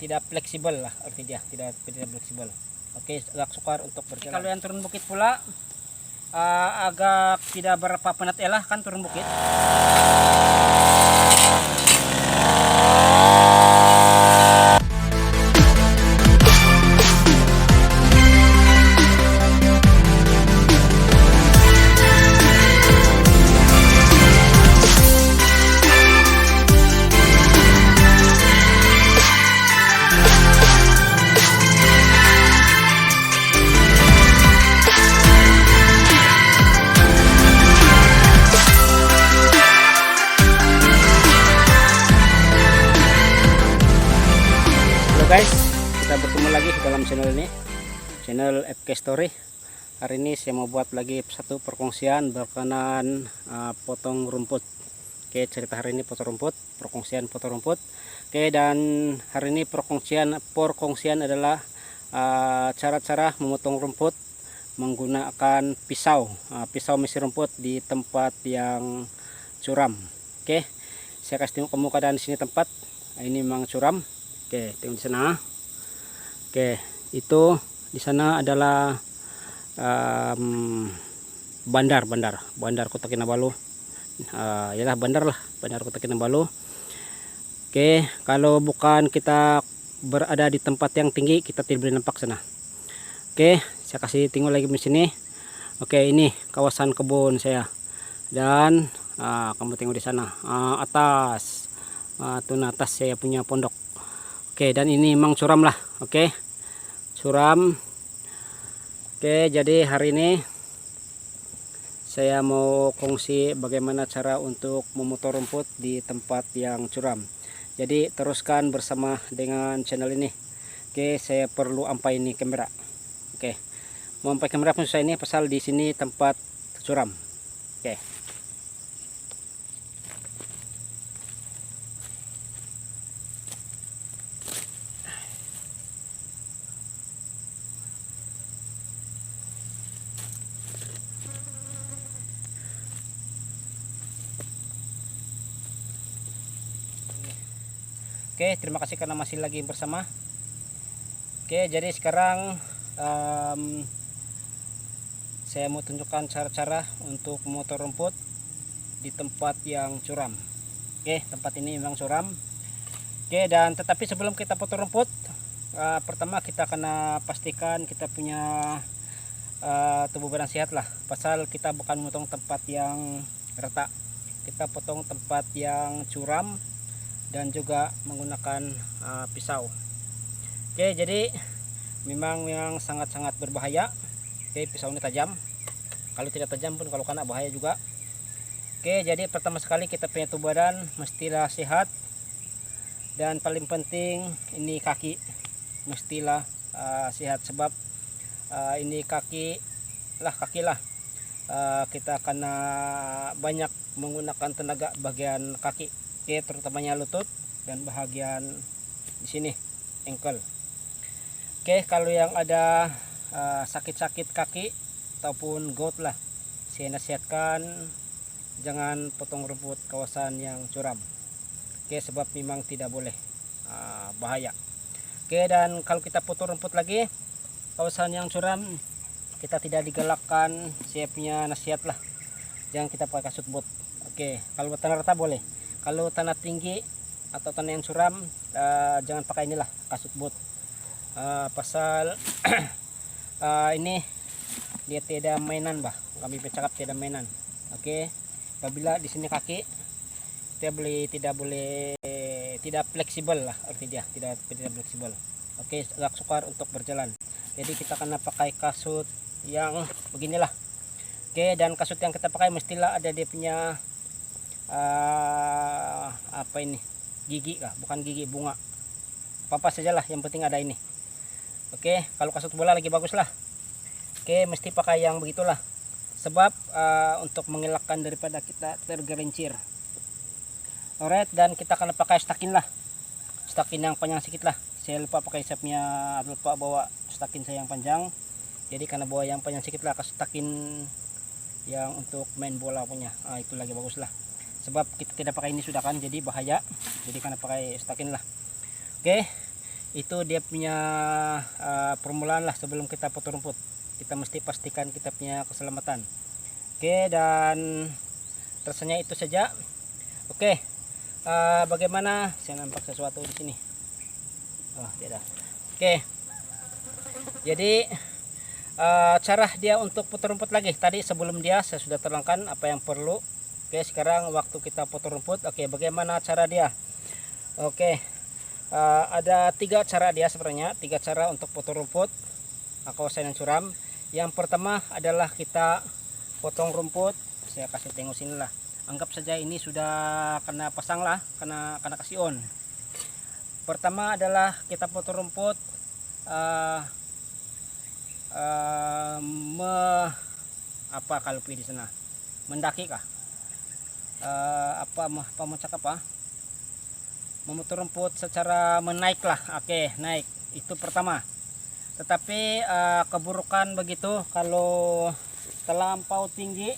tidak fleksibel lah arti dia, tidak fleksibel. Oke, agak sukar untuk berjalan. Kalau yang turun bukit pula agak tidak berapa penat elah kan turun bukit. Guys, kita bertemu lagi dalam channel ini, channel FK Story. Hari ini saya mau buat lagi satu perkongsian berkenaan potong rumput. Oke, cerita hari ini potong rumput, perkongsian potong rumput. Oke, dan hari ini perkongsian adalah cara-cara memotong rumput menggunakan pisau, pisau misi rumput di tempat yang curam. Oke, saya kasih tengok kamu keadaan di sini tempat. Ini memang curam. Oke, tengok di sana. Oke, itu di sana adalah bandar Kota Kinabalu. Yalah bandar Kota Kinabalu. Oke, kalau bukan kita berada di tempat yang tinggi, kita tidak boleh nampak sana. Oke, saya kasih tengok lagi di sini. Oke, ini kawasan kebun saya. Dan kamu tengok di sana, atas. Tuh atas saya punya pondok. Oke, dan ini memang curam lah. Oke, curam. Oke, jadi hari ini saya mau kongsi bagaimana cara untuk memotong rumput di tempat yang curam. Jadi teruskan bersama dengan channel ini. Oke, saya perlu ampai ini kamera. Oke, mau ampai kamera pun susah ini pasal di sini tempat curam. Oke. Oke, terima kasih karena masih lagi bersama. Oke, jadi sekarang saya mau tunjukkan cara-cara untuk memotong rumput di tempat yang curam. Oke, tempat ini memang curam. Oke, dan tetapi sebelum kita potong rumput, pertama kita kena pastikan kita punya tubuh badan sehat lah. Pasal kita bukan memotong tempat yang rata, kita potong tempat yang curam dan juga menggunakan pisau. Oke, jadi memang sangat-sangat berbahaya. Oke, pisau ini tajam. Kalau tidak tajam pun kalau kena bahaya juga. Oke, jadi pertama sekali kita punya tubuh badan mestilah sehat. Dan paling penting ini kaki mestilah sehat, sebab ini kaki lah kita kena banyak menggunakan tenaga bagian kaki. Oke, terutamanya lutut dan bahagian di sini ankle. Oke, kalau yang ada sakit-sakit kaki ataupun gout lah, saya nasihatkan jangan potong rumput kawasan yang curam. Oke, sebab memang tidak boleh, bahaya. Oke, dan kalau kita potong rumput lagi kawasan yang curam, kita tidak digalakkan, saya punya nasihat lah, jangan kita pakai kasut bot. Oke, kalau tanah rata boleh. Kalau tanah tinggi atau tanah yang curam, jangan pakai inilah kasut bot. Pasal ini dia tidak mainan bah, kami bercakap tidak mainan. Oke, apabila di sini kaki tidak fleksibel lah arti dia, tidak fleksibel. Oke, agak sukar untuk berjalan. Jadi kita kena pakai kasut yang beginilah. Oke, dan kasut yang kita pakai mestilah ada dia punya apa ini, gigi kah, bukan gigi, bunga apa sajalah, yang penting ada ini. Oke, kalau kasut bola lagi bagus lah. Oke, mesti pakai yang begitulah, sebab untuk mengelakkan daripada kita tergelincir. Alright, dan kita akan pakai stakin lah, stakin yang panjang sedikit lah. Saya lupa bawa stakin saya yang panjang, jadi karena bawa yang panjang sedikit lah, kasut stakin yang untuk main bola punya. Itu lagi bagus lah, sebab kita tidak pakai ini sudah kan, jadi bahaya, jadi karena pakai stakin lah. Oke, Itu dia punya permulaan lah sebelum kita potong rumput. Kita mesti pastikan kita punya keselamatan. Oke, dan rasanya itu saja. Oke, bagaimana? Saya nampak sesuatu di sini. Oh, tidak. Oke. Jadi cara dia untuk potong rumput lagi. Tadi sebelum dia saya sudah terangkan apa yang perlu. Oke, sekarang waktu kita potong rumput. Oke, bagaimana cara dia? Oke. Ada 3 cara dia sebenarnya, 3 cara untuk potong rumput kawasan yang curam. Yang pertama adalah kita potong rumput. Saya kasih tengok sini lah. Anggap saja ini sudah kena pasang lah, kena kasih on. Pertama adalah kita potong rumput apa kalau di sana mendaki kah? Apa mau cakap apa? Memotong rumput secara menaik lah. Oke, naik itu pertama. Tetapi keburukan begitu kalau terlampau tinggi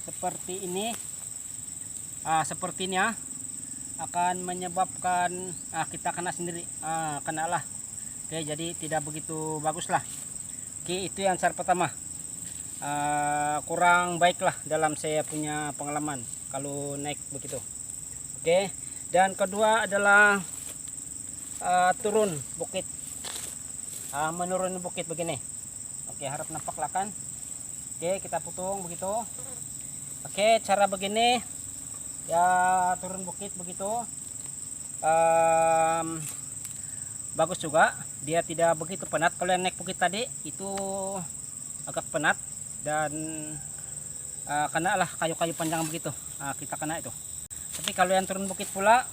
seperti ini, sepertinya akan menyebabkan kita kena sendiri, kena lah. Oke, jadi tidak begitu bagus lah. Oke, itu yang cara pertama. Kurang baik lah dalam saya punya pengalaman kalau naik begitu. Oke. Dan kedua adalah turun bukit, menurun bukit begini. Oke, harap nampak lah kan. Oke, kita potong begitu. Oke, cara begini ya, turun bukit begitu bagus juga. Dia tidak begitu penat. Kalau yang naik bukit tadi itu agak penat dan kena lah kayu-kayu panjang begitu, kita kena itu. Tapi kalau yang turun bukit pula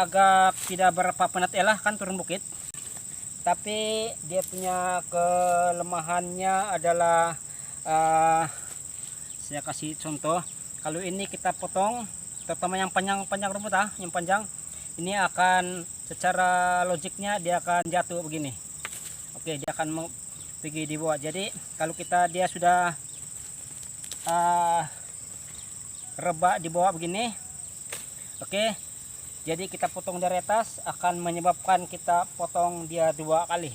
agak tidak berapa penat elah kan turun bukit. Tapi dia punya kelemahannya adalah saya kasih contoh. Kalau ini kita potong, terutama yang panjang rumput yang panjang, ini akan secara logiknya dia akan jatuh begini. Oke, dia akan pergi di bawah. Jadi kalau dia sudah rebak di bawah begini, oke, jadi kita potong dari atas akan menyebabkan kita potong dia 2 kali.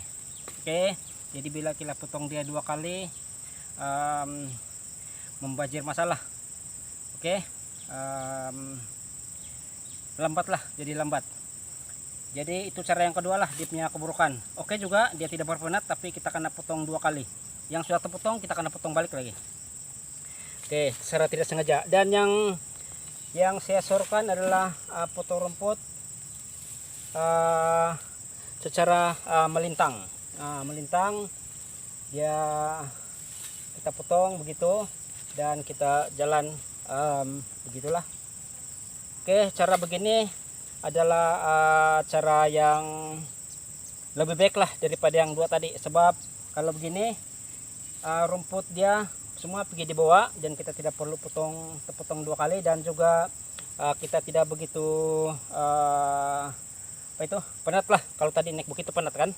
Oke, jadi bila kita potong dia 2 kali membajir masalah. Oke, lambat lah, jadi lambat. Jadi itu cara yang kedua lah, dia punya keburukan. Oke juga dia tidak berpenat, tapi kita kena potong 2 kali. Yang sudah terpotong kita kena potong balik lagi. Oke, secara tidak sengaja. Dan yang saya sorkan adalah potong rumput secara melintang. Melintang dia kita potong begitu dan kita jalan begitulah. Oke, cara begini adalah cara yang lebih baik lah daripada yang 2 tadi. Sebab kalau begini rumput dia semua pergi di bawah dan kita tidak perlu terpotong 2 kali, dan juga kita tidak begitu penat lah. Kalau tadi naik bukit itu penat kan.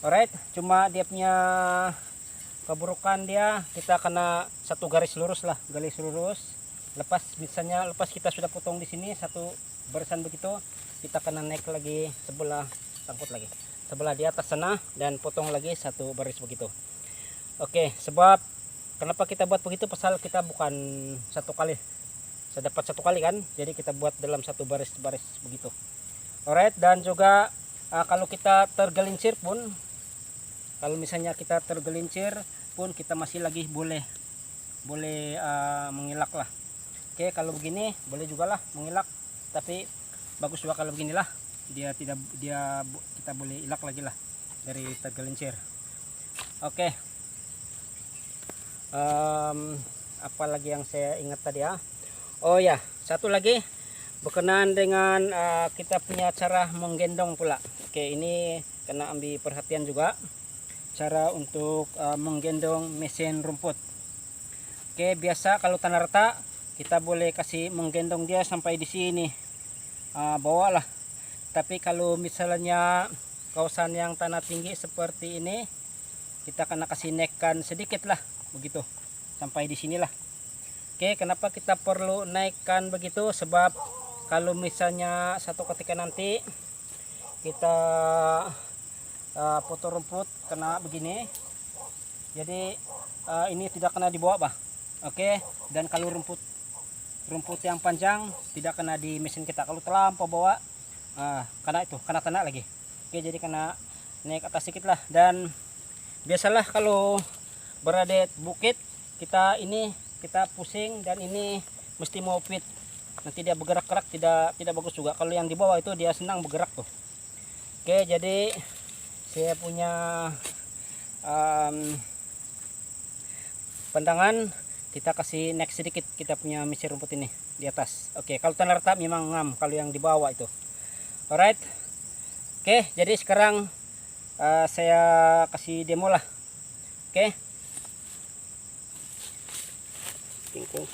Alright, cuma dia punya keburukan, dia kita kena satu garis lurus lah, garis lurus. Lepas kita sudah potong di sini satu barisan begitu, kita kena naik lagi sebelah, sangkut lagi sebelah di atas sana dan potong lagi satu baris begitu. Oke, sebab kenapa kita buat begitu? Pasal kita bukan satu kali, saya dapat 1 kali kan, jadi kita buat dalam satu baris-baris begitu. Alright, dan juga kalau kita tergelincir pun, kalau misalnya kita tergelincir pun kita masih lagi boleh mengilak lah. Oke, kalau begini boleh juga lah mengilak, tapi bagus juga kalau beginilah, kita boleh ilak lagi lah dari tergelincir. Oke. Apalagi yang saya ingat tadi ya. Oh ya, satu lagi berkenaan dengan kita punya cara menggendong pula. Oke, ini kena ambil perhatian juga, cara untuk menggendong mesin rumput. Oke, biasa kalau tanah rata kita boleh kasih menggendong dia sampai di sini, bawah lah. Tapi kalau misalnya kawasan yang tanah tinggi seperti ini, kita kena kasih naikkan sedikit lah begitu sampai di sinilah. Oke, kenapa kita perlu naikkan begitu? Sebab kalau misalnya satu ketika nanti kita potong rumput kena begini. Jadi ini tidak kena dibawa bah. Oke, dan kalau rumput yang panjang tidak kena di mesin kita. Kalau terlampau bawa kena lagi. Oke, jadi kena naik atas sedikit lah. Dan biasalah kalau berada di bukit kita pusing, dan ini mesti mau fit. Nanti dia bergerak-gerak tidak bagus juga. Kalau yang di bawah itu dia senang bergerak tuh. Oke, jadi saya punya pandangan, kita kasih naik sedikit kita punya mesin rumput ini di atas. Oke, kalau tanah rata memang ngam kalau yang di bawah itu. Alright. Oke, jadi sekarang saya kasih demo lah. Oke. Tingkung.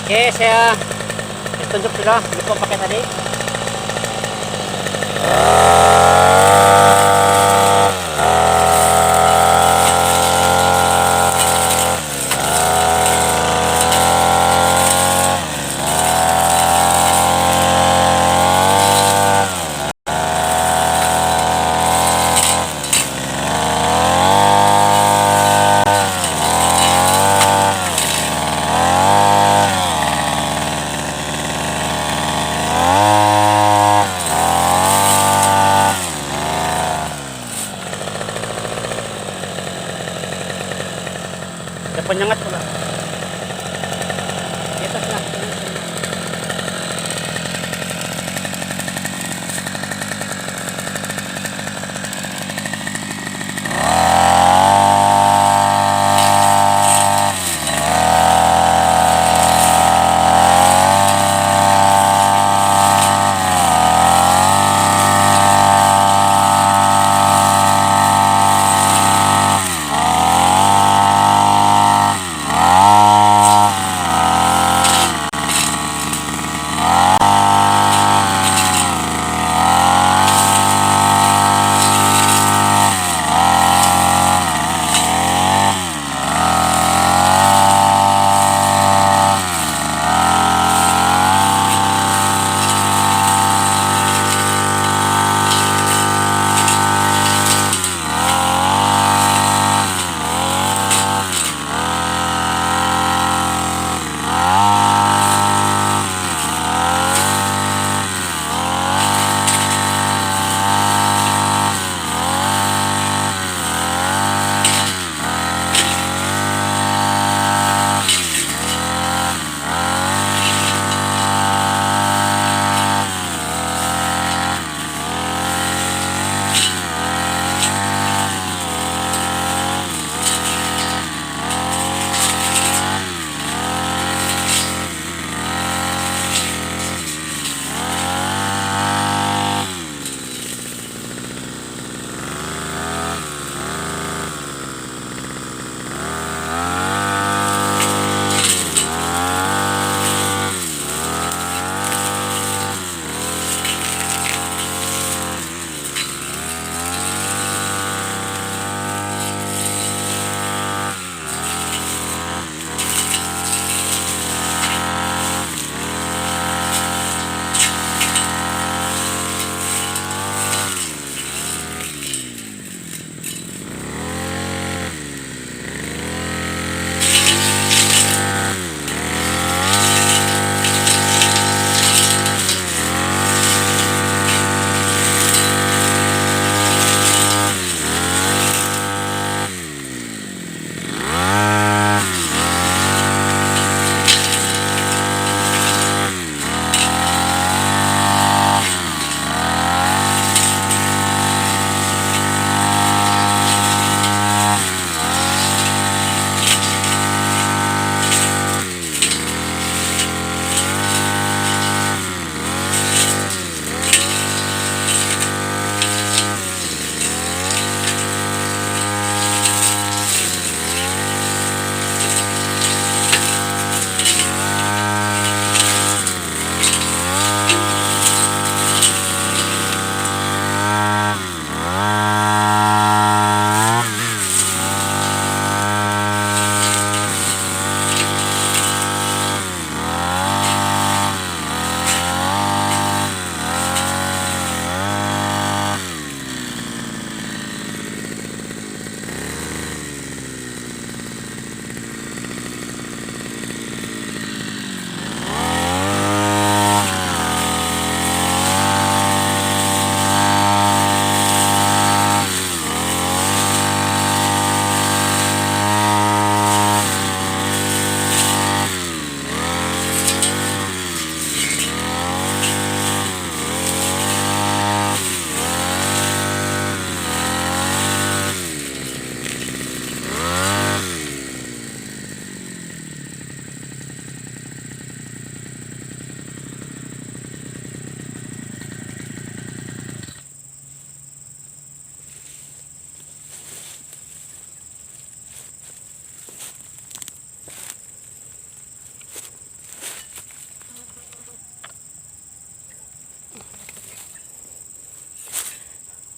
Oke, saya tunjuk sudah, lupa pakai tadi.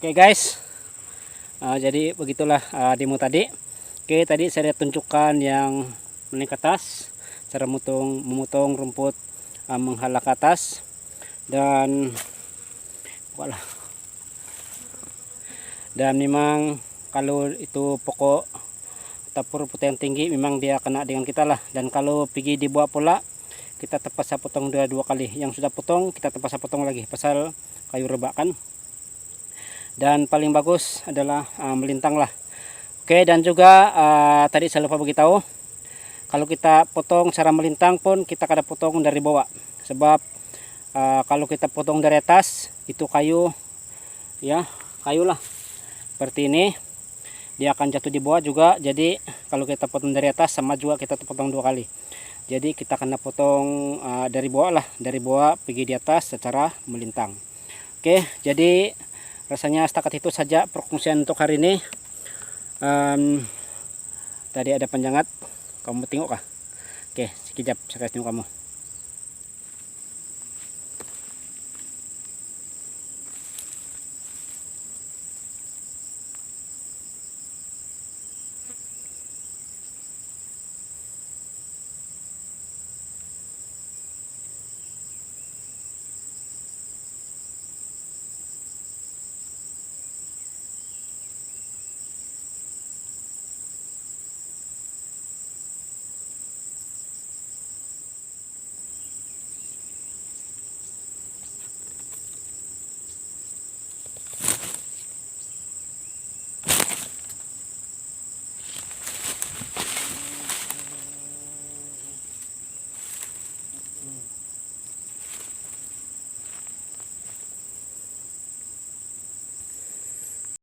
Oke guys, jadi begitulah demo tadi. Oke, tadi saya tunjukkan yang meningkat atas, cara memotong rumput menghala ke atas, dan wala. Dan memang kalau itu pokok atau rumput yang tinggi memang dia kena dengan kita lah. Dan kalau pergi dibuat pula, kita terpaksa potong dua kali. Yang sudah potong kita terpaksa potong lagi pasal kayu rebak kan. Dan paling bagus adalah melintang lah. Oke, dan juga tadi saya lupa beritahu, kalau kita potong cara melintang pun kita kada potong dari bawah, sebab kalau kita potong dari atas itu kayu ya, kayu lah seperti ini, dia akan jatuh di bawah juga. Jadi kalau kita potong dari atas sama juga kita potong dua kali. Jadi kita kena potong dari bawah lah, dari bawah pergi di atas secara melintang. Oke, jadi rasanya setakat itu saja perkongsian untuk hari ini. Tadi ada panjangat, kamu tengok kah? Oke, sekejap saya kasih tengok kamu.